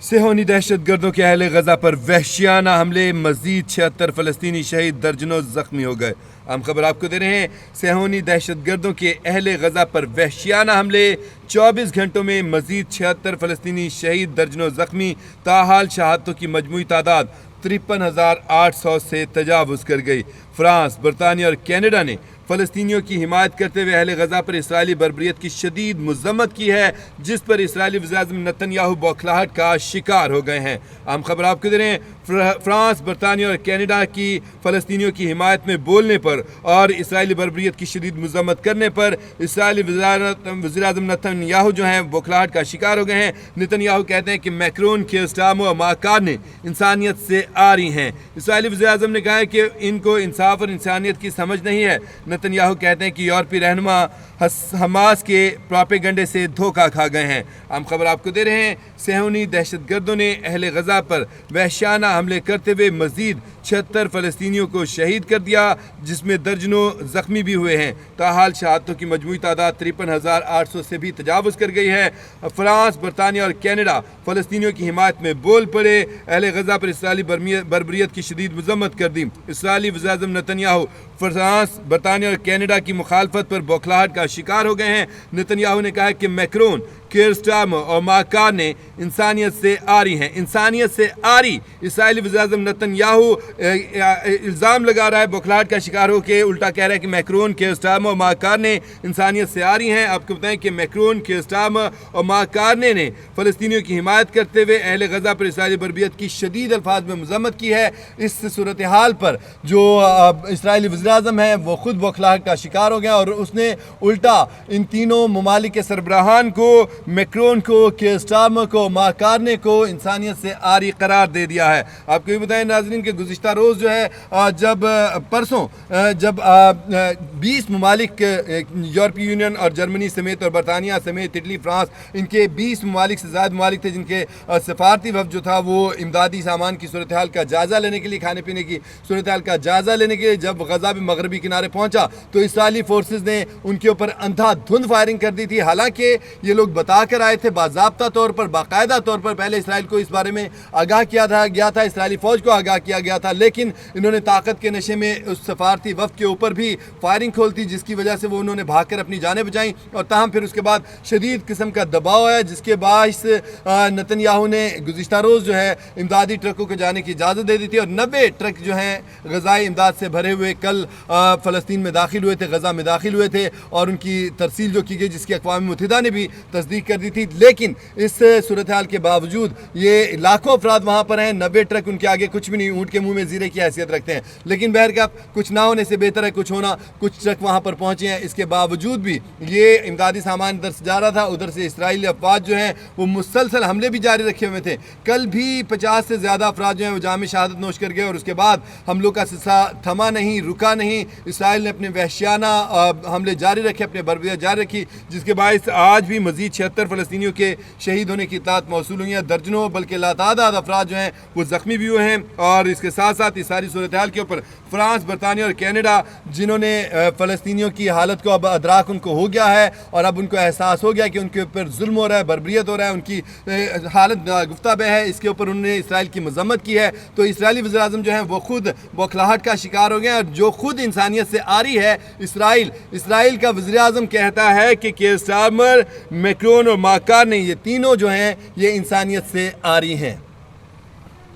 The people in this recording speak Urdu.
صہیونی دہشت گردوں کے اہل غزہ پر وحشیانہ حملے، مزید 76 فلسطینی شہید، درجنوں زخمی ہو گئے۔ ہم خبر آپ کو دے رہے ہیں، صہیونی دہشت گردوں کے اہل غزہ پر وحشیانہ حملے، 24 گھنٹوں میں مزید 76 فلسطینی شہید، درجنوں زخمی، تاحال شہادتوں کی مجموعی تعداد 53,800 سے تجاوز کر گئی۔ فرانس، برطانیہ اور کینیڈا نے فلسطینیوں کی حمایت کرتے ہوئے اہل غزہ پر اسرائیلی بربریت کی شدید مذمت کی ہے، جس پر اسرائیلی وزیر اعظم نتن یاہو بوکھلاہٹ کا شکار ہو گئے ہیں۔ ہم خبر آپ کو دے رہے ہیں، فرانس، برطانیہ اور کینیڈا کی فلسطینیوں کی حمایت میں بولنے پر اور اسرائیلی بربریت کی شدید مذمت کرنے پر اسرائیلی وزیر اعظم نتن یاہو جو ہیں بوکھلاہٹ کا شکار ہو گئے ہیں۔ نتن یاہو کہتے ہیں کہ میکرون، کیئر سٹارمر اور ماکار نے انسانیت سے آری ہیں۔ اسرائیلی وزیر اعظم نے کہا ہے کہ ان کو انصاف اور انسانیت کی سمجھ نہیں ہے۔ نتن یاہو کہتے ہیں کہ یورپی رہنما حماس کے پراپیگنڈے سے دھوکہ کھا گئے ہیں۔ ہم خبر آپ کو دے رہے ہیں، صہیونی دہشت گردوں نے اہل غزہ پر وحشیانہ حملے کرتے ہوئے مزید 76 فلسطینیوں کو شہید کر دیا، جس میں درجنوں زخمی بھی ہوئے ہیں۔ تاحال شہادتوں کی مجموعی تعداد 53,800 سے بھی تجاوز کر گئی ہے۔ فرانس، برطانیہ اور کینیڈا فلسطینیوں کی حمایت میں بول پڑے، اہل غزہ پر اسرائیلی بربریت کی شدید مذمت کر دی۔ اسرائیلی وزیر اعظم نتن یاہو فرانس، برطانیہ اور کینیڈا کی مخالفت پر بوکھلاہٹ کا شکار ہو گئے ہیں۔ نتن یاہو نے کہا کہ میکرون، کیئر سٹارمر اور ماکار نے انسانیت سے آری ہیں۔ انسانیت سے آری، اسرائیلی وزیر اعظم نتن یاہو الزام لگا رہا ہے، بوکھلاہٹ کا شکار ہو کے الٹا کہہ رہا ہے کہ میکرون، کیئر سٹارمر اور ماکار نے انسانیت سے آری ہیں۔ آپ کو بتائیں کہ میکرون، کیئر سٹارمر اور ماکار نے فلسطینیوں کی حمایت کرتے ہوئے اہل غزہ پر اسرائیلی بربریت کی شدید الفاظ میں مذمت کی ہے۔ اس صورتحال پر جو اسرائیلی وزیر اعظم ہے وہ خود بوکھلاہٹ کا شکار ہو گیا اور اس نے الٹا ان تینوں ممالک کے سربراہان کو، میکرون کو، کیئر سٹارمر کو، ماکارنے کو انسانیت سے آری قرار دے دیا ہے۔ آپ کو یہ بتائیں ناظرین کہ گزشتہ روز جو ہے جب 20 ممالک، یورپی یونین اور جرمنی سمیت اور برطانیہ سمیت اٹلی، فرانس، ان کے 20 ممالک سے زائد ممالک تھے جن کے سفارتی وفد جو تھا وہ امدادی سامان کی صورتحال کا جائزہ لینے کے لیے، کھانے پینے کی صورتحال کا جائزہ لینے کے لیے جب غزہ میں مغربی کنارے پہنچا تو اسرائیلی فورسز نے ان کے اوپر اندھا دھند فائرنگ کر دی تھی۔ حالانکہ یہ لوگ بتا کر آئے تھے باضابطہ طور پر، باقاعدہ طور پر پہلے اسرائیل کو اس بارے میں آگاہ کیا گیا تھا، اسرائیلی فوج کو آگاہ کیا گیا تھا، لیکن انہوں نے طاقت کے نشے میں اس سفارتی وفد کے اوپر بھی فائرنگ کھولتی، جس کی وجہ سے وہ انہوں نے بھاگ کر اپنی جانیں بچائیں اور تاہم پھر اس کے بعد شدید قسم کا دباؤ ہے، جس کے باعث نتن یاہو نے گزشتہ روز جو ہے امدادی ٹرکوں کو جانے کی اجازت دے دی تھی اور 90 ٹرک جو ہیں غذائی امداد سے بھرے ہوئے کل فلسطین میں داخل ہوئے تھے، غزہ میں داخل ہوئے تھے اور ان کی ترسیل جو کی گئی جس کی اقوام متحدہ نے بھی تصدیق کر دی تھی۔ لیکن اس صورتحال کے باوجود یہ لاکھوں افراد وہاں پر ہیں، 90 ٹرک ان کے آگے کچھ بھی نہیں، اونٹ کے منہ میں زیرے کی حیثیت رکھتے ہیں۔ لیکن بہرکیف کچھ نہ ہونے سے بہتر ہے کچھ ہونا، کچھ ٹرک وہاں پر پہنچے ہیں۔ اس کے باوجود بھی یہ امدادی سامان ادھر سے جا رہا تھا، ادھر سے اسرائیلی افواج جو ہیں وہ مسلسل حملے بھی جاری رکھے ہوئے تھے۔ کل بھی 50 سے زیادہ افراد جو ہیں وہ جام شہادت نوش کر گئے اور اس کے بعد حملوں کا سلسلہ تھما نہیں، رکا نہیں۔ اسرائیل نے اپنے وحشیانہ حملے جاری رکھے، اپنے بربریت جاری رکھی، جس کے باعث آج بھی مزید 76 فلسطینیوں کے شہید ہونے کی اطلاعات موصول ہوئی ہیں، درجنوں بلکہ لاتعداد افراد جو ہیں وہ زخمی بھی ہوئے ہیں۔ اور اس کے ساتھ ساتھ اس ساری صورتحال کے اوپر فرانس، برطانیہ اور کینیڈا جنہوں نے فلسطینیوں کی حالت کو اب ادراک ان کو ہو گیا ہے اور اب ان کو احساس ہو گیا کہ ان کے اوپر ظلم ہو رہا ہے، بربریت ہو رہا ہے، ان کی حالت گفتہ بہ ہے، اس کے اوپر انہوں نے اسرائیل کی مذمت کی ہے، تو اسرائیلی وزیر اعظم جو ہیں وہ خود بوکھلاہٹ کا شکار ہو گئے ہیں اور جو خود انسانیت سے آری ہے اسرائیل کا وزیر اعظم کہتا ہے کہ کیئر سٹارمر، میکرون اور ماکار نے یہ تینوں جو ہیں یہ انسانیت سے آری ہیں۔